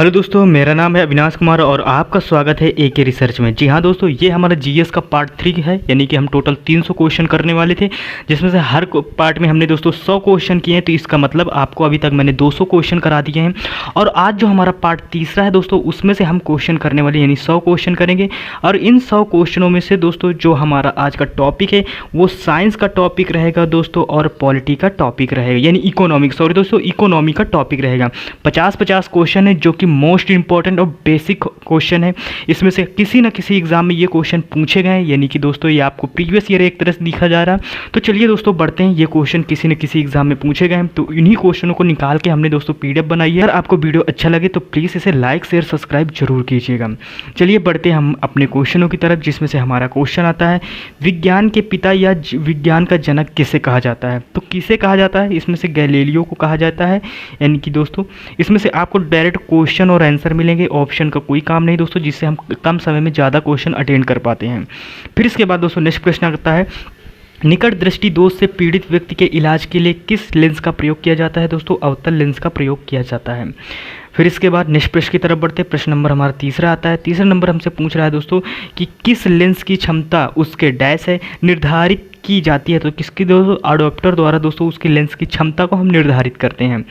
Hello दोस्तों, मेरा नाम है अविनाश कुमार और आपका स्वागत है एके रिसर्च में। जी हाँ दोस्तों, ये हमारा जीएस का पार्ट 3 है, यानी कि हम टोटल 300 क्वेश्चन करने वाले थे, जिसमें से हर पार्ट में हमने दोस्तों 100 क्वेश्चन किए हैं। तो इसका मतलब आपको अभी तक मैंने 200 क्वेश्चन करा दिए हैं। और आज जो हमारा पार्ट तीसरा है दोस्तों, उसमें से हम क्वेश्चन करने वाले यानी 100 क्वेश्चन करेंगे। और इन 100 क्वेश्चनों में से दोस्तों जो हमारा आज का टॉपिक है वो साइंस का टॉपिक रहेगा दोस्तों, और पॉलिटी का टॉपिक रहेगा, यानी इकोनॉमिक, सॉरी दोस्तों, इकोनॉमी का टॉपिक रहेगा। 50-50 क्वेश्चन है जो कि मोस्ट इंपॉर्टेंट और बेसिक क्वेश्चन है। इसमें से किसी न किसी एग्जाम में ये क्वेश्चन पूछे गए हैं, यानी कि दोस्तों ये आपको प्रीवियस ईयर एक तरह से दिखा जा रहा है। तो चलिए दोस्तों बढ़ते हैं, ये क्वेश्चन किसी न किसी एग्जाम में पूछे गए हैं, तो इन्हीं क्वेश्चनों को निकाल के हमने दोस्तों पीडीएफ बनाई है। अगर आपको वीडियो अच्छा लगे तो प्लीज़ इसे लाइक शेयर सब्सक्राइब जरूर कीजिएगा। चलिए बढ़ते हैं हम अपने क्वेश्चनों की तरफ, जिसमें से हमारा क्वेश्चन आता है, विज्ञान के पिता या विज्ञान का जनक किसे कहा जाता है? तो किसे कहा जाता है? इसमें से गैलीलियो को कहा जाता है। यानी कि दोस्तों इसमें से आपको डायरेक्ट क्वेश्चन और आंसर मिलेंगे, ऑप्शन का कोई काम नहीं दोस्तों, जिससे हम कम समय में ज़्यादा क्वेश्चन अटेंड कर पाते हैं। फिर इसके बाद दोस्तों नेक्स्ट प्रश्न आता है, निकट दृष्टि दोष से पीड़ित व्यक्ति के इलाज के लिए किस लेंस का प्रयोग किया जाता है? दोस्तों अवतल लेंस का प्रयोग किया जाता है। फिर इसके बाद नेक्स्ट प्रश्न की तरफ बढ़ते हैं। प्रश्न नंबर हमारा तीसरा आता है। तीसरा नंबर हमसे पूछ रहा है दोस्तों कि किस लेंस की क्षमता उसके डैश है निर्धारित की जाती है? तो किसकी दोस्तों? अडॉप्टर द्वारा दोस्तों उसकी लेंस की क्षमता को हम निर्धारित करते हैं।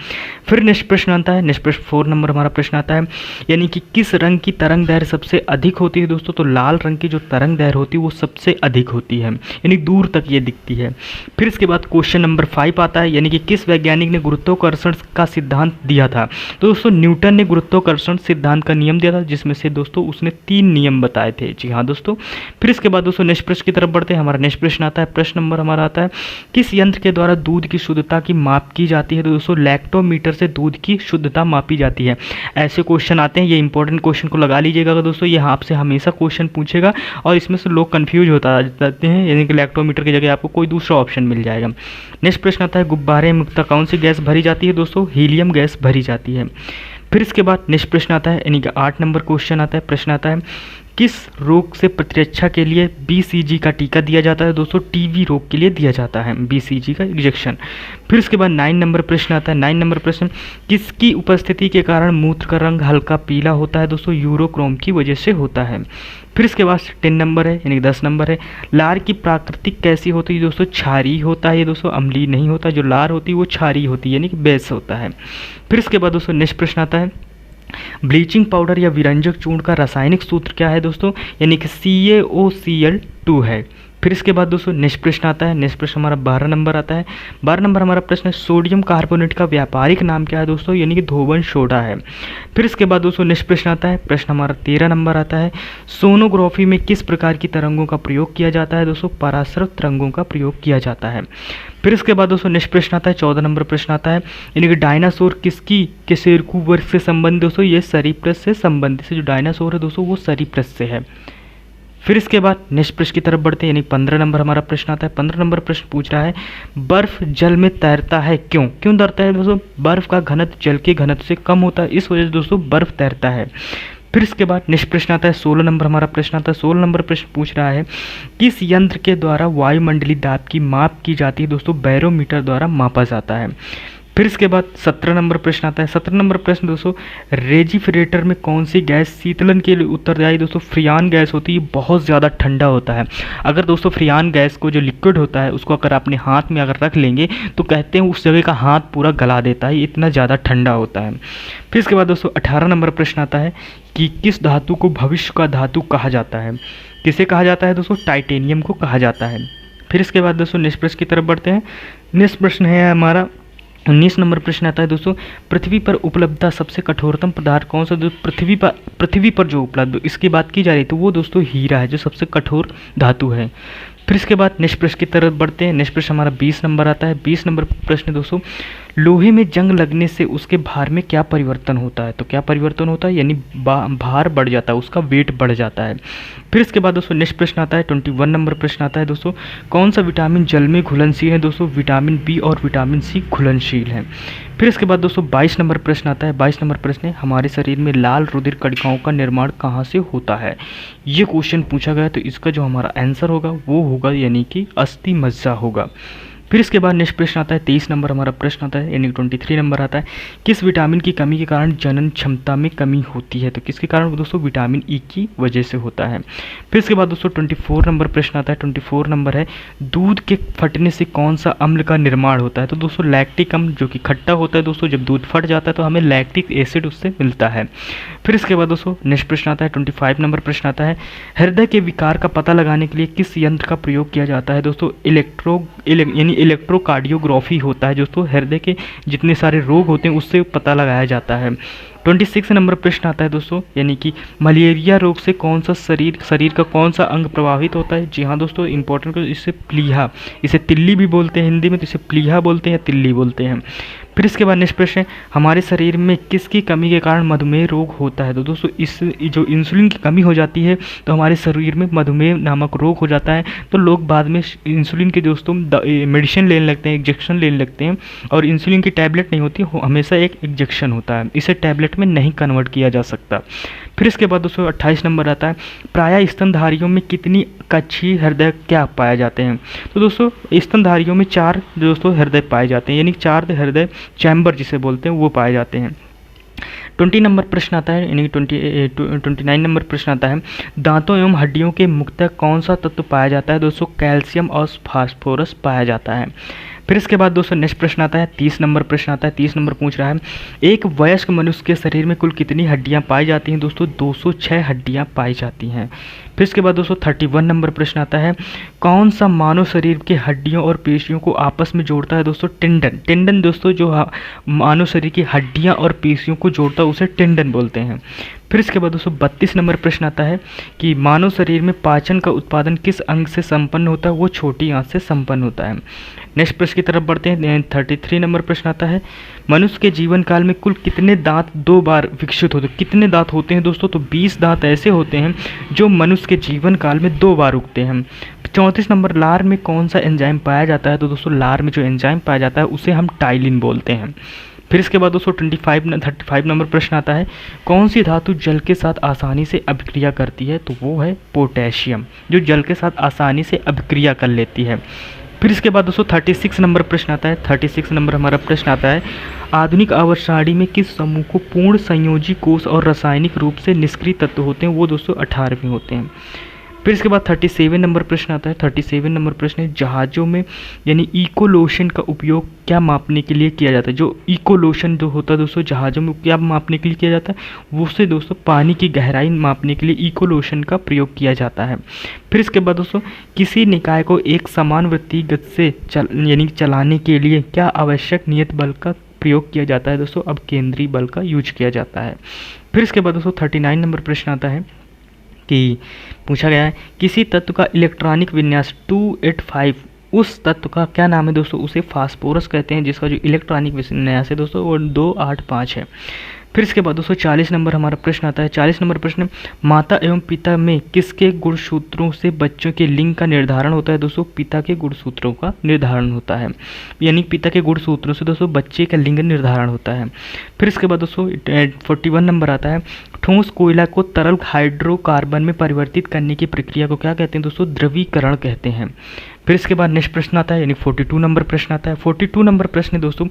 फिर नेक्स्ट प्रश्न आता है, नेक्स्ट प्रश्न 4 नंबर हमारा प्रश्न आता है, यानी कि किस रंग की तरंग दैर्घ्य सबसे अधिक होती है? दोस्तों तो लाल रंग की जो तरंग दैर्घ्य होती है वो सबसे अधिक होती है, यानी दूर तक ये दिखती है। फिर इसके बाद क्वेश्चन नंबर 5 आता है, यानी कि किस वैज्ञानिक ने गुरुत्वाकर्षण का सिद्धांत दिया था? तो दोस्तों न्यूटन ने गुरुत्वाकर्षण सिद्धांत का नियम दिया था, जिसमें से दोस्तों उसने 3 नियम बताए थे। जी हाँ दोस्तों। फिर इसके बाद दोस्तों नेक्स्ट प्रश्न की तरफ बढ़ते हैं। हमारा नेक्स्ट प्रश्न आता है, प्रश्न नंबर हमारा आता है, किस यंत्र के द्वारा दूध की शुद्धता की माप की जाती है? तो दोस्तों लैक्टोमीटर से दूध की शुद्धता मापी जाती है। ऐसे क्वेश्चन आते हैं, ये इंपॉर्टेंट क्वेश्चन को लगा लीजिएगा दोस्तों, ये आपसे हमेशा क्वेश्चन पूछेगा और इसमें से लोग कंफ्यूज होता जाते हैं, यानी कि लैक्टोमीटर की जगह आपको कोई दूसरा ऑप्शन मिल जाएगा। नेक्स्ट प्रश्न आता है, गुब्बारे में मुख्यतः कौन सी गैस भरी जाती है? दोस्तों हीलियम गैस भरी जाती है। फिर इसके बाद नेक्स्ट प्रश्न आता है, यानी कि 8 नंबर क्वेश्चन आता है। प्रश्न आता है, किस रोग से प्रतिरक्षा के लिए बीसीजी का टीका दिया जाता है? दोस्तों टीबी रोग के लिए दिया जाता है बीसीजी का इंजेक्शन। फिर उसके बाद 9 नंबर प्रश्न आता है। 9 नंबर प्रश्न, किसकी उपस्थिति के कारण मूत्र का रंग हल्का पीला होता है? दोस्तों यूरोक्रोम की वजह से होता है। फिर इसके बाद 10 नंबर है, यानी 10 नंबर है, लार की प्राकृतिक कैसी होती है? दोस्तों क्षारीय होता है ये दोस्तों, अम्लीय नहीं होता। जो लार होती है वो क्षारीय होती है, यानी कि बेस होता है। फिर इसके बाद दोस्तों नेक्स्ट प्रश्न आता है, ब्लीचिंग पाउडर या विरंजक चूर्ण का रासायनिक सूत्र क्या है? दोस्तों यानी कि CaOCl2 है। फिर इसके बाद दोस्तों नेक्स्ट प्रश्न आता है। नेक्स्ट प्रश्न हमारा 12 नंबर आता है। 12 नंबर हमारा प्रश्न है, सोडियम कार्बोनेट का व्यापारिक नाम क्या है? दोस्तों यानी कि धोबन सोडा है। फिर इसके बाद दोस्तों नेक्स्ट प्रश्न आता है। प्रश्न हमारा 13 नंबर आता है, सोनोग्राफी में किस प्रकार की तरंगों का प्रयोग किया जाता है? दोस्तों पराश्रव तरंगों का प्रयोग किया जाता है। फिर इसके बाद दोस्तों नेक्स्ट प्रश्न आता है, 14 नंबर प्रश्न आता है, यानी कि डायनासोर किसकी केसेरकू वर्ग से संबंधित? दोस्तों ये सरीपृष्ठ से संबंधित, जो डायनासोर है दोस्तों वो सरीपृष्ठ से है। फिर इसके बाद नेक्स्ट प्रश्न की तरफ बढ़ते हैं, यानी 15 नंबर हमारा प्रश्न आता है। 15 नंबर प्रश्न पूछ रहा है, बर्फ जल में तैरता है क्यों? क्यों तैरता है? दोस्तों बर्फ का घनत्व जल के घनत्व से कम होता है, इस वजह से दोस्तों बर्फ तैरता है। फिर इसके बाद नेक्स्ट प्रश्न आता है, 16 नंबर हमारा प्रश्न आता है। 16 नंबर प्रश्न पूछ रहा है, किस यंत्र के द्वारा वायुमंडलीय दाब की माप की जाती है? दोस्तों बैरोमीटर द्वारा मापा जाता है। फिर इसके बाद 17 नंबर प्रश्न आता है। 17 नंबर प्रश्न दोस्तों, रेफ्रिजरेटर में कौन सी गैस शीतलन के लिए उत्तरदायी? दोस्तों फ्रियान गैस होती है, बहुत ज़्यादा ठंडा होता है। अगर दोस्तों फ्रियान गैस को जो लिक्विड होता है उसको अगर अपने हाथ में अगर रख लेंगे तो कहते हैं उस जगह का हाथ पूरा गला देता है, इतना ज़्यादा ठंडा होता है। फिर इसके बाद दोस्तों 18 नंबर प्रश्न आता है कि किस धातु को भविष्य का धातु कहा जाता है? किसे कहा जाता है? दोस्तों टाइटेनियम को कहा जाता है। फिर इसके बाद दोस्तों नेक्स्ट प्रश्न की तरफ बढ़ते हैं। नेक्स्ट प्रश्न है हमारा 19 नंबर प्रश्न आता है दोस्तों, पृथ्वी पर उपलब्ध सबसे कठोरतम पदार्थ कौन सा? पृथ्वी पर जो उपलब्ध इसकी बात की जा रही है तो वो दोस्तों हीरा है, जो सबसे कठोर धातु है। फिर इसके बाद नेक्स्ट प्रश्न की तरफ बढ़ते हैं। नेक्स्ट प्रश्न हमारा 20 नंबर आता है। 20 नंबर प्रश्न दोस्तों, लोहे में जंग लगने से उसके भार में क्या परिवर्तन होता है? तो क्या परिवर्तन होता है? यानी भार बढ़ जाता है, उसका वेट बढ़ जाता है। फिर इसके बाद दोस्तों नेक्स्ट प्रश्न आता है, 21 नंबर प्रश्न आता है दोस्तों, कौन सा विटामिन जल में घुलनशील है? दोस्तों विटामिन बी और विटामिन सी घुलनशील है। फिर इसके बाद दोस्तों 22 नंबर प्रश्न आता है। 22 नंबर प्रश्न है, हमारे शरीर में लाल रुधिर कणिकाओं का निर्माण कहाँ से होता है? ये क्वेश्चन पूछा गया, तो इसका जो हमारा आंसर होगा वो होगा यानी कि अस्थि मज्जा होगा। फिर इसके बाद नेक्स्ट प्रश्न आता है 23 नंबर हमारा प्रश्न आता है, यानी 23 नंबर आता है, किस विटामिन की कमी के कारण जनन क्षमता में कमी होती है? तो किसके कारण दोस्तों? विटामिन ई की वजह से होता है। फिर इसके बाद दोस्तों 24 नंबर प्रश्न आता है। 24 नंबर है, दूध के फटने से कौन सा अम्ल का निर्माण होता है? तो दोस्तों लैक्टिक अम्ल, जो कि खट्टा होता है दोस्तों। जब दूध फट जाता है तो हमें लैक्टिक एसिड उससे मिलता है। फिर इसके बाद दोस्तों नेक्स्ट प्रश्न आता है 25 नंबर प्रश्न आता है, हृदय के विकार का पता लगाने के लिए किस यंत्र का प्रयोग किया जाता है? दोस्तों यानी इलेक्ट्रोकार्डियोग्राफी होता है दोस्तों। हृदय के जितने सारे रोग होते हैं उससे पता लगाया जाता है। 26 नंबर प्रश्न आता है दोस्तों, यानी कि मलेरिया रोग से कौन सा शरीर का कौन सा अंग प्रभावित होता है? जी हाँ दोस्तों, इंपॉर्टेंट, इसे प्लीहा, इसे तिल्ली भी बोलते हैं हिंदी में, तो इसे प्लीहा बोलते हैं या तिल्ली बोलते हैं। फिर इसके बाद नेक्स्ट प्रश्न है, हमारे शरीर में किसकी कमी के कारण मधुमेह रोग होता है? तो दोस्तों इस जो इंसुलिन की कमी हो जाती है तो हमारे शरीर में मधुमेह नामक रोग हो जाता है। तो लोग बाद में इंसुलिन के दोस्तों मेडिसिन लेने लगते हैं, इंजेक्शन लेने लगते हैं, और इंसुलिन की टैबलेट नहीं होती, हमेशा एक इंजेक्शन होता है, इसे टैबलेट में नहीं कन्वर्ट किया जा सकता। फिर इसके बाद दोस्तों 28 नंबर आता है, प्रायः स्तनधारियों में कितनी कक्षीय हृदय क्या पाए जाते हैं? तो दोस्तों स्तनधारियों में 4 दोस्तों हृदय पाए जाते हैं, यानी 4 हृदय चैम्बर जिसे बोलते हैं वो पाए जाते हैं। 20 नंबर प्रश्न आता है, यानी 29 नंबर प्रश्न आता है, दांतों एवं हड्डियों के मुख्यतः कौन सा तत्व पाया जाता है? दोस्तों कैल्शियम और फास्फोरस पाया जाता है। फिर इसके बाद दोस्तों नेक्स्ट प्रश्न आता है 30 नंबर प्रश्न आता है। 30 नंबर पूछ रहा है, एक वयस्क मनुष्य के शरीर में कुल कितनी हड्डियां पाई जाती हैं? दोस्तों 206 हड्डियां पाई जाती हैं। फिर इसके बाद दोस्तों 31 नंबर प्रश्न आता है, कौन सा मानव शरीर के हड्डियों और पेशियों को आपस में जोड़ता है? दोस्तों टेंडन दोस्तों, जो मानव शरीर की हड्डियां और पेशियों को जोड़ता है उसे टेंडन बोलते हैं। फिर इसके बाद दोस्तों 32 नंबर प्रश्न आता है कि मानव शरीर में पाचन का उत्पादन किस अंग से संपन्न होता है? वो छोटी आंत से संपन्न होता है। नेक्स्ट प्रश्न की तरफ बढ़ते हैं। 33 नंबर प्रश्न आता है, मनुष्य के जीवन काल में कुल कितने दांत 2 बार विकसित होते हैं? कितने दांत होते हैं दोस्तों? तो 20 दांत ऐसे होते हैं जो मनुष्य के जीवन काल में 2 बार उगते हैं। 34 नंबर, लार में कौन सा एंजाइम पाया जाता है? तो दोस्तों लार में जो एंजाइम पाया जाता है उसे हम टाइलिन बोलते हैं। फिर इसके बाद दोस्तों 35 नंबर प्रश्न आता है, कौन सी धातु जल के साथ आसानी से अभिक्रिया करती है? तो वो है पोटेशियम, जो जल के साथ आसानी से अभिक्रिया कर लेती है। फिर इसके बाद दोस्तों 36 नंबर प्रश्न आता है। 36 नंबर हमारा प्रश्न आता है, आधुनिक आवर्त सारणी में किस समूह को पूर्ण संयोजी कोष और रासायनिक रूप से निष्क्रिय तत्व होते हैं? वो दोस्तों 18वें होते हैं। फिर इसके बाद 37 नंबर प्रश्न आता है। 37 नंबर प्रश्न है, जहाज़ों में यानी इकोलोशन का उपयोग क्या मापने के लिए किया जाता है? जो इकोलोशन जो होता है दोस्तों जहाज़ों में क्या मापने के लिए किया जाता है? वो से दोस्तों पानी की गहराई मापने के लिए इकोलोशन का प्रयोग किया जाता है। फिर इसके बाद दोस्तों, किसी निकाय को एक समान वृत्तीय गति से यानी चलाने के लिए क्या आवश्यक नियत बल का प्रयोग किया जाता है? दोस्तों अब केंद्रीय बल का यूज किया जाता है। फिर इसके बाद दोस्तों 39 नंबर प्रश्न आता है कि पूछा गया है, किसी तत्व का इलेक्ट्रॉनिक विन्यास 285, उस तत्व का क्या नाम है दोस्तों? उसे फास्फोरस कहते हैं, जिसका जो इलेक्ट्रॉनिक विन्यास है दोस्तों वो 285 है। फिर इसके बाद दोस्तों 40 नंबर हमारा प्रश्न आता है। 40 नंबर प्रश्न, माता एवं पिता में किसके गुणसूत्रों से बच्चों के लिंग का निर्धारण होता है? दोस्तों पिता के गुणसूत्रों का निर्धारण होता है, यानी पिता के गुणसूत्रों से दोस्तों बच्चे का लिंग निर्धारण होता है। फिर इसके बाद दोस्तों 41 नंबर आता है, ठोस कोयला को तरल हाइड्रोकार्बन में परिवर्तित करने की प्रक्रिया को क्या कहते हैं? दोस्तों द्रवीकरण कहते हैं। फिर इसके बाद नेक्स्ट प्रश्न आता है, यानी 42 नंबर प्रश्न आता है। 42 नंबर प्रश्न दोस्तों,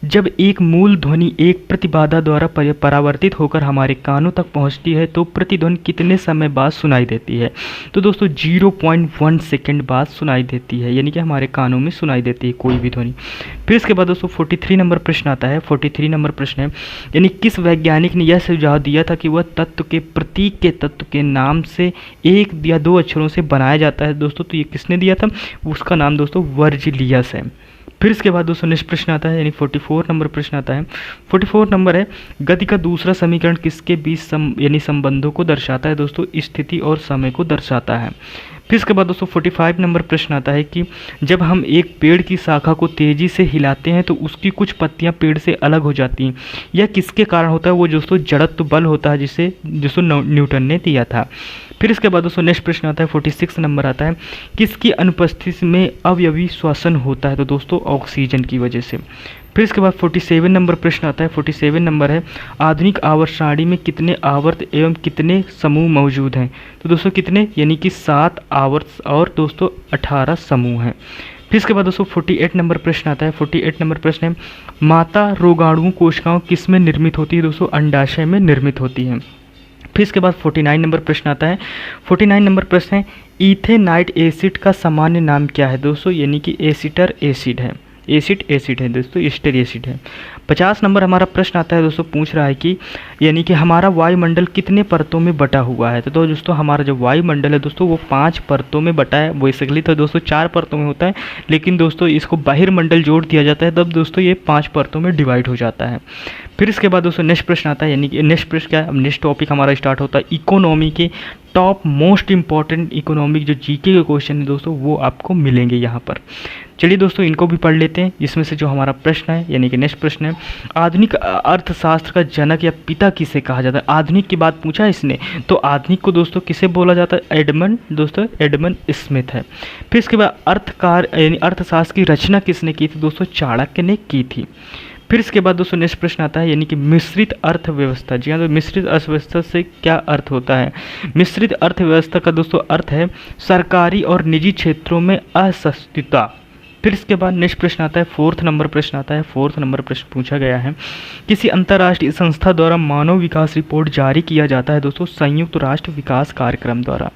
जब एक मूल ध्वनि एक प्रतिबाधा द्वारा परावर्तित होकर हमारे कानों तक पहुंचती है तो प्रतिध्वनि कितने समय बाद सुनाई देती है? तो दोस्तों 0.1 सेकेंड बाद सुनाई देती है, यानी कि हमारे कानों में सुनाई देती है कोई भी ध्वनि। फिर इसके बाद दोस्तों 43 नंबर प्रश्न आता है। 43 नंबर प्रश्न है, यानी किस वैज्ञानिक ने यह सुझाव दिया था कि वह तत्व के प्रतीक के तत्व के नाम से 1 या 2 अक्षरों से बनाया जाता है? दोस्तों तो ये किसने दिया था? उसका नाम दोस्तों वर्जिलियस है। फिर इसके बाद दोस्तों नेक्स्ट प्रश्न आता है, यानी 44 नंबर प्रश्न आता है। 44 नंबर है, गति का दूसरा समीकरण किसके बीच यानी संबंधों को दर्शाता है? दोस्तों स्थिति और समय को दर्शाता है। फिर इसके बाद दोस्तों 45 नंबर प्रश्न आता है कि जब हम एक पेड़ की शाखा को तेज़ी से हिलाते हैं तो उसकी कुछ पत्तियां पेड़ से अलग हो जाती हैं, यह किसके कारण होता है? वो दोस्तों जड़त्व बल होता है, जिसे न्यूटन ने दिया था। फिर इसके बाद दोस्तों नेक्स्ट प्रश्न आता है 46 नंबर आता है, किसकी अनुपस्थिति में अवयवी श्वसन होता है? तो दोस्तों ऑक्सीजन की वजह से। फिर इसके बाद 47 नंबर प्रश्न आता है। 47 नंबर है, आधुनिक आवर्त सारणी में कितने आवर्त एवं कितने समूह मौजूद हैं? तो दोस्तों कितने, यानी कि 7 आवर्त और दोस्तों 18 समूह हैं। फिर इसके बाद दोस्तों 48 नंबर प्रश्न आता है। 48 नंबर प्रश्न है, माता रोगाणु कोशिकाओं किस में निर्मित होती है दोस्तों? अंडाशय में निर्मित होती है। फिर इसके बाद 49 नंबर प्रश्न आता है। 49 नंबर प्रश्न है, इथेनाइट एसिड का सामान्य नाम क्या है दोस्तों? यानी कि एसिटर एसिड है, एसिड है दोस्तों, एस्टर एसिड है। 50 नंबर हमारा प्रश्न आता है दोस्तों, पूछ रहा है कि यानी कि हमारा वायुमंडल कितने परतों में बटा हुआ है? तो दोस्तों हमारा जो वायुमंडल है दोस्तों वो 5 परतों में बटा है। बेसिकली तो दोस्तों 4 परतों में होता है, लेकिन दोस्तों इसको बहिर्मंडल जोड़ दिया जाता है तब दोस्तों ये 5 परतों में डिवाइड हो जाता है। फिर इसके बाद दोस्तों नेक्स्ट प्रश्न आता है, यानी कि नेक्स्ट प्रश्न क्या है? नेक्स्ट टॉपिक हमारा स्टार्ट होता है इकोनॉमी के टॉप मोस्ट इंपॉर्टेंट इकोनॉमिक जो जीके के क्वेश्चन है दोस्तों वो आपको मिलेंगे यहाँ पर। चलिए दोस्तों इनको भी पढ़ लेते हैं। इसमें से जो हमारा प्रश्न है, यानी कि नेक्स्ट प्रश्न है, आधुनिक अर्थशास्त्र का जनक या पिता किसे कहा जाता है? आधुनिक की बात पूछा है इसने, तो आधुनिक को दोस्तों किसे बोला जाता है? एडमंड स्मिथ है। फिर इसके बाद अर्थकार यानी अर्थशास्त्र की रचना किसने की थी दोस्तों? चाणक्य ने की थी। फिर इसके बाद दोस्तों नेक्स्ट प्रश्न आता है, यानी कि मिश्रित अर्थव्यवस्था। जी हाँ, तो मिश्रित अर्थव्यवस्था से क्या अर्थ होता है? मिश्रित अर्थव्यवस्था का दोस्तों अर्थ है सरकारी और निजी क्षेत्रों में असस्थिरता। फिर इसके बाद नेक्स्ट प्रश्न आता है, 4th नंबर प्रश्न आता है। 4th नंबर प्रश्न पूछा गया है, किसी अंतर्राष्ट्रीय संस्था द्वारा मानव विकास रिपोर्ट जारी किया जाता है दोस्तों? संयुक्त राष्ट्र विकास कार्यक्रम द्वारा।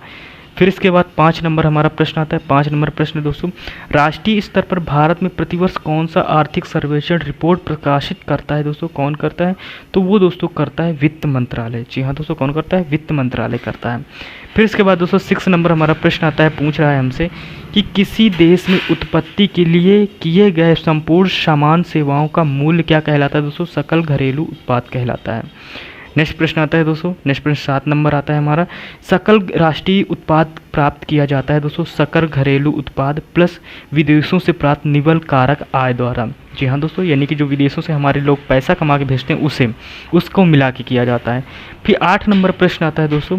फिर इसके बाद 5 नंबर हमारा प्रश्न आता है। 5 नंबर प्रश्न दोस्तों, राष्ट्रीय स्तर पर भारत में प्रतिवर्ष कौन सा आर्थिक सर्वेक्षण रिपोर्ट प्रकाशित करता है दोस्तों? कौन करता है? तो वो दोस्तों करता है वित्त मंत्रालय। जी हाँ दोस्तों, कौन करता है? वित्त मंत्रालय करता है। फिर इसके बाद दोस्तों 6 नंबर हमारा प्रश्न आता है, पूछ रहा है हमसे कि किसी देश में उत्पत्ति के लिए किए गए संपूर्ण सामान सेवाओं का मूल्य क्या कहलाता है दोस्तों? सकल घरेलू उत्पाद कहलाता है। नेक्स्ट प्रश्न आता है दोस्तों, नेक्स्ट प्रश्न 7 नंबर आता है हमारा, सकल राष्ट्रीय उत्पाद प्राप्त किया जाता है दोस्तों सकल घरेलू उत्पाद प्लस विदेशों से प्राप्त निवल कारक आय द्वारा। जी हाँ दोस्तों, यानी कि जो विदेशों से हमारे लोग पैसा कमा के भेजते हैं उसको मिला के किया जाता है। फिर 8 नंबर प्रश्न आता है दोस्तों,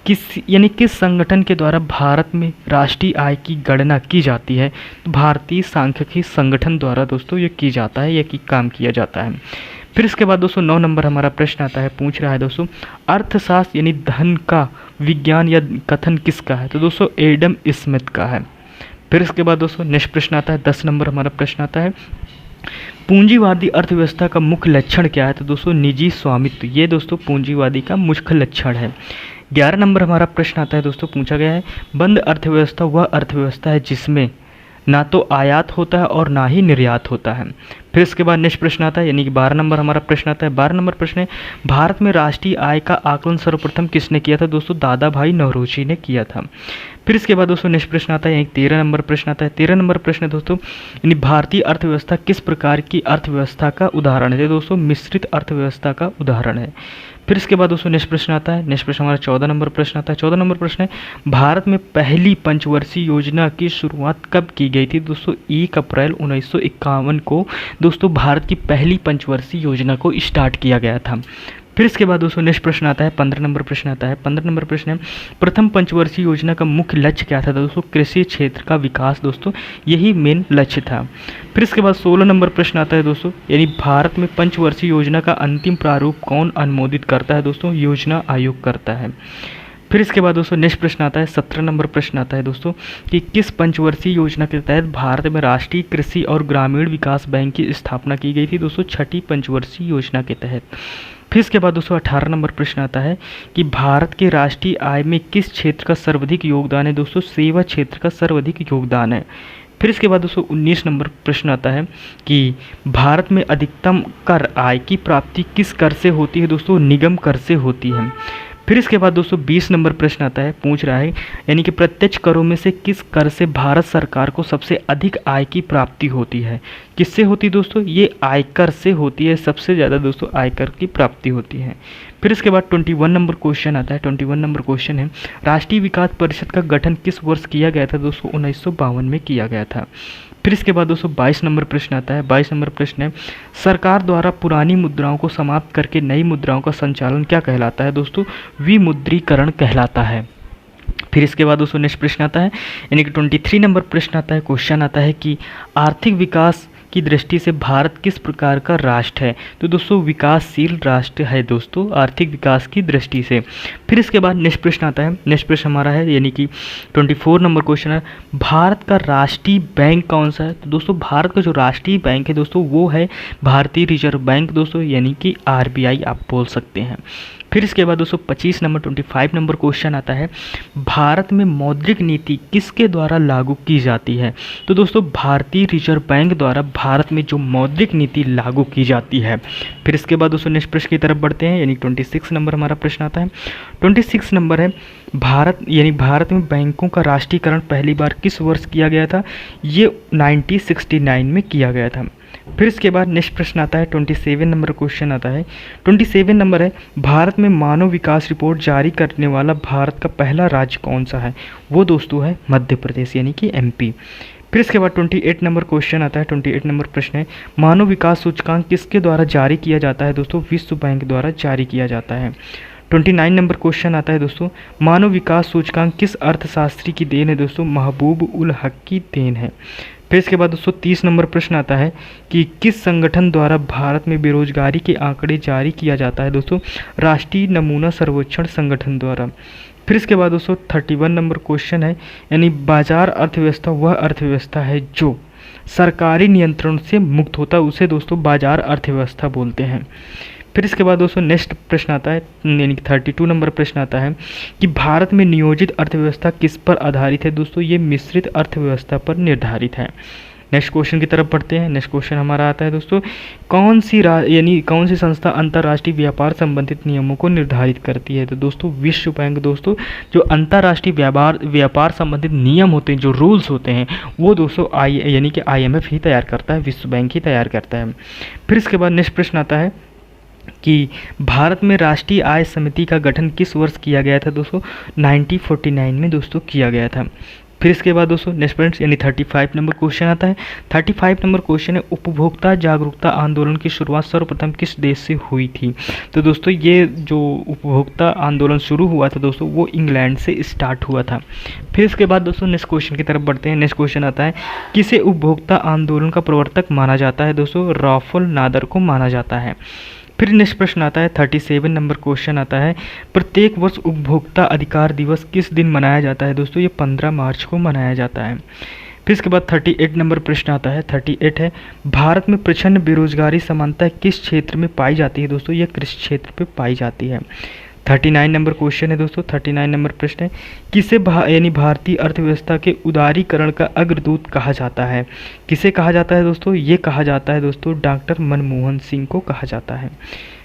किस संगठन के द्वारा भारत में राष्ट्रीय आय की गणना की जाती है? तो भारतीय सांख्यिकी संगठन द्वारा दोस्तों ये की जाता है, या की काम किया जाता है। फिर इसके बाद दोस्तों 9 नंबर हमारा प्रश्न आता है, पूछ रहा है दोस्तों, अर्थशास्त्र यानी धन का विज्ञान या कथन किसका है? तो दोस्तों एडम स्मिथ का है। फिर इसके बाद दोस्तों नेक्स्ट प्रश्न आता है, 10 नंबर हमारा प्रश्न आता है, पूंजीवादी अर्थव्यवस्था का मुख्य लक्षण क्या है? तो दोस्तों निजी स्वामित्व, ये दोस्तों पूंजीवादी का मुख्य लक्षण है। 11 नंबर हमारा प्रश्न आता है दोस्तों, पूछा गया है, बंद अर्थव्यवस्था वह अर्थव्यवस्था है जिसमें ना तो आयात होता है और ना ही निर्यात होता है। फिर इसके बाद नेक्स्ट प्रश्न आता है, यानी कि 12 नंबर हमारा प्रश्न आता है। 12 नंबर प्रश्न है, भारत में राष्ट्रीय आय का आकलन सर्वप्रथम किसने किया था? दोस्तों दादा भाई नौरोजी ने किया था। फिर इसके बाद दोस्तों नेक्स्ट प्रश्न आता है, 13 नंबर प्रश्न आता है। 13 नंबर प्रश्न है दोस्तों, यानी भारतीय अर्थव्यवस्था किस प्रकार की अर्थव्यवस्था का उदाहरण है? दोस्तों मिश्रित अर्थव्यवस्था का उदाहरण है। फिर इसके बाद दोस्तों नेक्स्ट प्रश्न आता है, नेक्स्ट प्रश्न हमारा 14 नंबर प्रश्न आता है। 14 नंबर प्रश्न है, भारत में पहली पंचवर्षीय योजना की शुरुआत कब की गई थी? दोस्तों 1 अप्रैल 1951 को दोस्तों भारत की पहली पंचवर्षीय योजना को स्टार्ट किया गया था। फिर इसके बाद दोस्तों नेक्स्ट प्रश्न आता है, 15 नंबर प्रश्न आता है। 15 नंबर प्रश्न है, प्रथम पंचवर्षीय योजना का मुख्य लक्ष्य क्या था? दोस्तों कृषि क्षेत्र का विकास, दोस्तों यही मेन लक्ष्य था। फिर इसके बाद 16 नंबर प्रश्न आता है दोस्तों, यानी भारत में पंचवर्षीय योजना का अंतिम प्रारूप कौन अनुमोदित करता है? दोस्तों योजना आयोग करता है। फिर इसके बाद दोस्तों नेक्स्ट प्रश्न आता है, 17 नंबर प्रश्न आता है दोस्तों, कि किस पंचवर्षीय योजना के तहत भारत में राष्ट्रीय कृषि और ग्रामीण विकास बैंक की स्थापना की गई थी? दोस्तों 6ठी पंचवर्षीय योजना के तहत। फिर इसके बाद दोस्तों 18 नंबर प्रश्न आता है कि भारत के राष्ट्रीय आय में किस क्षेत्र का सर्वाधिक योगदान है? दोस्तों सेवा क्षेत्र का सर्वाधिक योगदान है। फिर इसके बाद दोस्तों 19 नंबर प्रश्न आता है कि भारत में अधिकतम कर आय की प्राप्ति किस कर से होती है? दोस्तों निगम कर से होती है। फिर इसके बाद दोस्तों 20 नंबर प्रश्न आता है, पूछ रहा है, यानी कि प्रत्यक्ष करों में से किस कर से भारत सरकार को सबसे अधिक आय की प्राप्ति होती है? किससे होती है दोस्तों? ये आयकर से होती है, सबसे ज़्यादा दोस्तों आयकर की प्राप्ति होती है। फिर इसके बाद 21 नंबर क्वेश्चन आता है। 21 नंबर क्वेश्चन है, राष्ट्रीय विकास परिषद का गठन किस वर्ष किया गया था? दोस्तों 1952 में किया गया था। फिर इसके बाद दोस्तों 22 नंबर प्रश्न आता है। 22 नंबर प्रश्न है, सरकार द्वारा पुरानी मुद्राओं को समाप्त करके नई मुद्राओं का संचालन क्या कहलाता है? दोस्तों विमुद्रीकरण कहलाता है। फिर इसके बाद दोस्तों नेक्स्ट प्रश्न आता है, यानी कि 23 नंबर प्रश्न आता है, क्वेश्चन आता है कि आर्थिक विकास की दृष्टि से भारत किस प्रकार का राष्ट्र है? तो दोस्तों विकासशील राष्ट्र है दोस्तों, आर्थिक विकास की दृष्टि से। फिर इसके बाद नेक्स्ट प्रश्न आता है, नेक्स्ट प्रश्न हमारा है यानी कि 24 नंबर क्वेश्चन है, भारत का राष्ट्रीय बैंक कौन सा है? तो दोस्तों भारत का जो राष्ट्रीय बैंक है दोस्तों वो है भारतीय रिजर्व बैंक दोस्तों, यानी कि RBI आप बोल सकते हैं। फिर इसके बाद दोस्तों 25 नंबर क्वेश्चन आता है, भारत में मौद्रिक नीति किसके द्वारा लागू की जाती है? तो दोस्तों भारतीय रिजर्व बैंक द्वारा भारत में जो मौद्रिक नीति लागू की जाती है। फिर इसके बाद दोस्तों नेक्स्ट प्रश्न की तरफ बढ़ते हैं, यानी 26 नंबर हमारा प्रश्न आता है। 26 नंबर है, भारत में बैंकों का राष्ट्रीयकरण पहली बार किस वर्ष किया गया था? ये 1969 में किया गया था। फिर इसके बाद नेक्स्ट प्रश्न आता है, 27 नंबर क्वेश्चन आता है। 27 नंबर है, भारत में मानव विकास रिपोर्ट जारी करने वाला भारत का पहला राज्य कौन सा है? वो दोस्तों है मध्य प्रदेश, यानी कि MP। फिर इसके बाद 28 नंबर क्वेश्चन आता है। 28 नंबर प्रश्न है, मानव विकास सूचकांक किसके द्वारा जारी किया जाता है? दोस्तों विश्व बैंक द्वारा जारी किया जाता है। 29 नंबर क्वेश्चन आता है दोस्तों, मानव विकास सूचकांक किस अर्थशास्त्री की देन है? दोस्तों महबूब उल हक की देन है। फिर इसके बाद दोस्तों 30 नंबर प्रश्न आता है कि किस संगठन द्वारा भारत में बेरोजगारी के आंकड़े जारी किया जाता है? दोस्तों राष्ट्रीय नमूना सर्वेक्षण संगठन द्वारा। फिर इसके बाद दोस्तों 31 नंबर क्वेश्चन है, यानी बाजार अर्थव्यवस्था वह अर्थव्यवस्था है जो सरकारी नियंत्रण से मुक्त होता है, उसे दोस्तों बाजार अर्थव्यवस्था बोलते हैं। फिर इसके बाद दोस्तों नेक्स्ट प्रश्न आता है, यानी कि 32 नंबर प्रश्न आता है कि भारत में नियोजित अर्थव्यवस्था किस पर आधारित है? दोस्तों ये मिश्रित अर्थव्यवस्था पर निर्धारित है। नेक्स्ट क्वेश्चन की तरफ बढ़ते हैं। नेक्स्ट क्वेश्चन हमारा आता है दोस्तों, कौन सी संस्था अंतर्राष्ट्रीय व्यापार संबंधित नियमों को निर्धारित करती है? तो दोस्तों विश्व बैंक दोस्तों, जो अंतर्राष्ट्रीय व्यापार संबंधित नियम होते हैं, जो रूल्स होते हैं, वो दोस्तों यानी कि IMF ही तैयार करता है, विश्व बैंक ही तैयार करता है। फिर इसके बाद नेक्स्ट प्रश्न आता है कि भारत में राष्ट्रीय आय समिति का गठन किस वर्ष किया गया था? दोस्तों 1949 में दोस्तों किया गया था। फिर इसके बाद दोस्तों नेक्स्ट पॉइंट यानी 35 नंबर क्वेश्चन आता है। 35 नंबर क्वेश्चन है, उपभोक्ता जागरूकता आंदोलन की शुरुआत सर्वप्रथम किस देश से हुई थी? तो दोस्तों ये जो उपभोक्ता आंदोलन शुरू हुआ था दोस्तों वो इंग्लैंड से स्टार्ट हुआ था। फिर इसके बाद दोस्तों नेक्स्ट क्वेश्चन की तरफ बढ़ते हैं। नेक्स्ट क्वेश्चन आता है, किसे उपभोक्ता आंदोलन का प्रवर्तक माना जाता है? दोस्तों राफेल नादर को माना जाता है। फिर नेक्स्ट प्रश्न आता है 37 नंबर क्वेश्चन आता है, प्रत्येक वर्ष उपभोक्ता अधिकार दिवस किस दिन मनाया जाता है? दोस्तों ये 15 मार्च को मनाया जाता है। फिर इसके बाद 38 नंबर प्रश्न आता है। 38 है, भारत में प्रचंड बेरोजगारी समानता किस क्षेत्र में पाई जाती है? दोस्तों ये कृषि क्षेत्र पे पाई जाती है। 39 नंबर क्वेश्चन है दोस्तों। 39 नंबर प्रश्न है, किसे यानी भारतीय अर्थव्यवस्था के उदारीकरण का अग्रदूत कहा जाता है? किसे कहा जाता है दोस्तों? ये कहा जाता है दोस्तों डॉक्टर मनमोहन सिंह को कहा जाता है।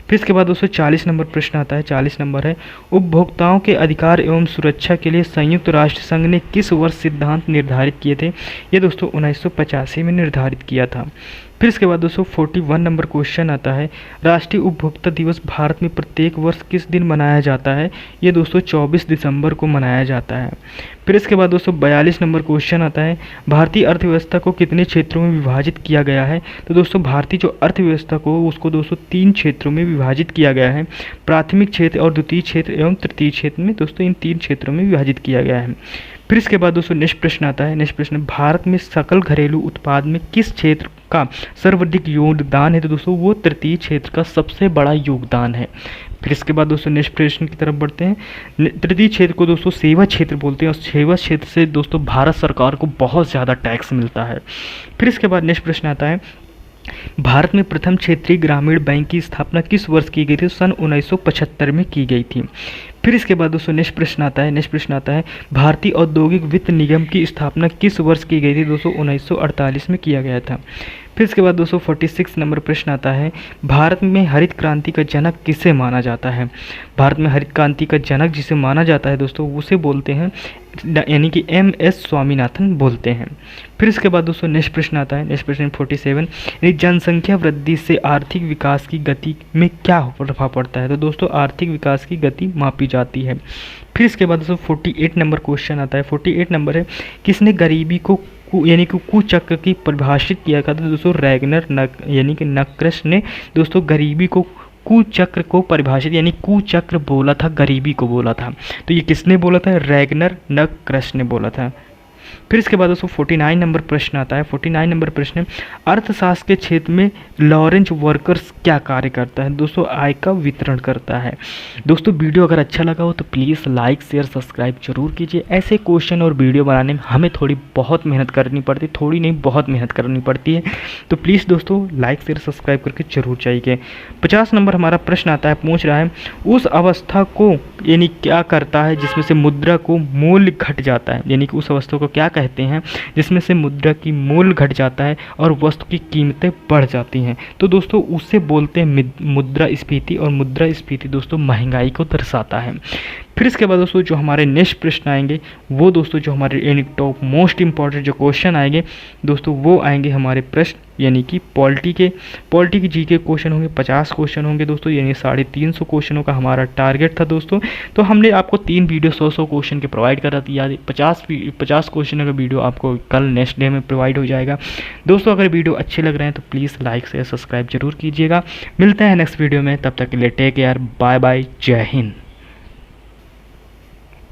फिर इसके बाद दोस्तों 40 नंबर प्रश्न आता है। 40 नंबर है, उपभोक्ताओं के अधिकार एवं सुरक्षा के लिए संयुक्त राष्ट्र संघ ने किस वर्ष सिद्धांत निर्धारित किए थे? ये दोस्तों 1985 में निर्धारित किया था। फिर इसके बाद दोस्तों 41 नंबर क्वेश्चन आता है, राष्ट्रीय उपभोक्ता दिवस भारत में प्रत्येक वर्ष किस दिन मनाया जाता है? ये दोस्तों 24 दिसंबर को मनाया जाता है। फिर इसके बाद दोस्तों 42 नंबर क्वेश्चन आता है, भारतीय अर्थव्यवस्था को कितने क्षेत्रों में विभाजित किया गया है? तो दोस्तों भारतीय जो अर्थव्यवस्था को उसको दोस्तों 3 क्षेत्रों में विभाजित किया गया है, प्राथमिक क्षेत्र और द्वितीय क्षेत्र एवं तृतीय क्षेत्र में दोस्तों इन 3 क्षेत्रों में विभाजित किया गया है। फिर इसके बाद दोस्तों नेक्स्ट प्रश्न आता है। नेक्स्ट प्रश्न, भारत में सकल घरेलू उत्पाद में किस क्षेत्र का सर्वाधिक योगदान है? तो दोस्तों वो तृतीय क्षेत्र का सबसे बड़ा योगदान है। फिर इसके बाद दोस्तों नेक्स्ट प्रश्न की तरफ बढ़ते हैं। तृतीय क्षेत्र को दोस्तों सेवा क्षेत्र बोलते हैं और सेवा क्षेत्र से दोस्तों भारत सरकार को बहुत ज़्यादा टैक्स मिलता है। फिर इसके बाद नेक्स्ट प्रश्न आता है, भारत में प्रथम क्षेत्रीय ग्रामीण बैंक की स्थापना किस वर्ष की गई थी? सन 1975 में की गई थी। फिर इसके बाद दोस्तों नेक्स्ट प्रश्न आता है। नेक्स्ट प्रश्न आता है, भारतीय औद्योगिक वित्त निगम की स्थापना किस वर्ष की गई थी? दोस्तों 1948 में किया गया था। फिर इसके बाद दोस्तों 46 नंबर प्रश्न आता है, भारत में हरित क्रांति का जनक किसे माना जाता है? भारत में हरित क्रांति का जनक जिसे माना जाता है दोस्तों उसे बोलते हैं यानी कि MS स्वामीनाथन बोलते हैं। फिर इसके बाद दोस्तों नेक्स्ट प्रश्न आता है। नेक्स्ट प्रश्न 47, यानी जनसंख्या वृद्धि से आर्थिक विकास की गति में क्या प्रभाव पड़ता है? तो दोस्तों आर्थिक विकास की गति मापी जाती है। फिर इसके बाद दोस्तों 48 नंबर क्वेश्चन आता है। 48 नंबर है, किसने गरीबी को यानी कि कुचक्र की परिभाषित किया था? तो दोस्तों रैगनर यानी कि नक्रश ने दोस्तों गरीबी को कुचक्र को परिभाषित यानी कुचक्र बोला था, गरीबी को बोला था। तो ये किसने बोला था? रैगनर नक्रश ने बोला था। फिर इसके बाद दोस्तों 49 नंबर प्रश्न आता है। 49 नंबर प्रश्न है, अर्थशास्त्र के क्षेत्र में लॉरेंज वर्कर्स क्या कार्य करता है? दोस्तों आय का वितरण करता है। दोस्तों वीडियो अगर अच्छा लगा हो तो प्लीज़ लाइक शेयर सब्सक्राइब जरूर कीजिए। ऐसे क्वेश्चन और वीडियो बनाने में हमें थोड़ी बहुत मेहनत करनी पड़ती है, थोड़ी नहीं बहुत मेहनत करनी पड़ती है, तो प्लीज़ दोस्तों लाइक शेयर सब्सक्राइब करके जरूर चाहिए। 50 नंबर हमारा प्रश्न आता है, पूछ रहा है उस अवस्था को यानी क्या करता है जिसमें से मुद्रा को मूल्य घट जाता है, यानी कि उस अवस्था को क्या कहते हैं जिसमें से मुद्रा की मूल्य घट जाता है और वस्तु की कीमतें बढ़ जाती हैं? तो दोस्तों उससे बोलते हैं मुद्रास्फीति, और मुद्रास्फीति दोस्तों महंगाई को दर्शाता है। फिर इसके बाद दोस्तों जो हमारे नेक्स्ट प्रश्न आएंगे वो दोस्तों जो हमारे यानी टॉप मोस्ट इंपॉर्टेंट जो क्वेश्चन आएंगे दोस्तों वो आएंगे हमारे प्रश्न यानी कि पॉलिटी के जी के क्वेश्चन होंगे। 50 क्वेश्चन होंगे दोस्तों, यानी 350 क्वेश्चनों का हमारा टारगेट था दोस्तों। तो हमने आपको 3 वीडियो 100 क्वेश्चन के प्रोवाइड करा दिया। 50 क्वेश्चन का वीडियो आपको कल नेक्स्ट डे में प्रोवाइड हो जाएगा। दोस्तों अगर वीडियो अच्छे लग रहे हैं तो प्लीज़ लाइक शेयर सब्सक्राइब जरूर कीजिएगा। मिलते हैं नेक्स्ट वीडियो में, तब तक के लिए टेक केयर, बाय बाय, जय हिंद।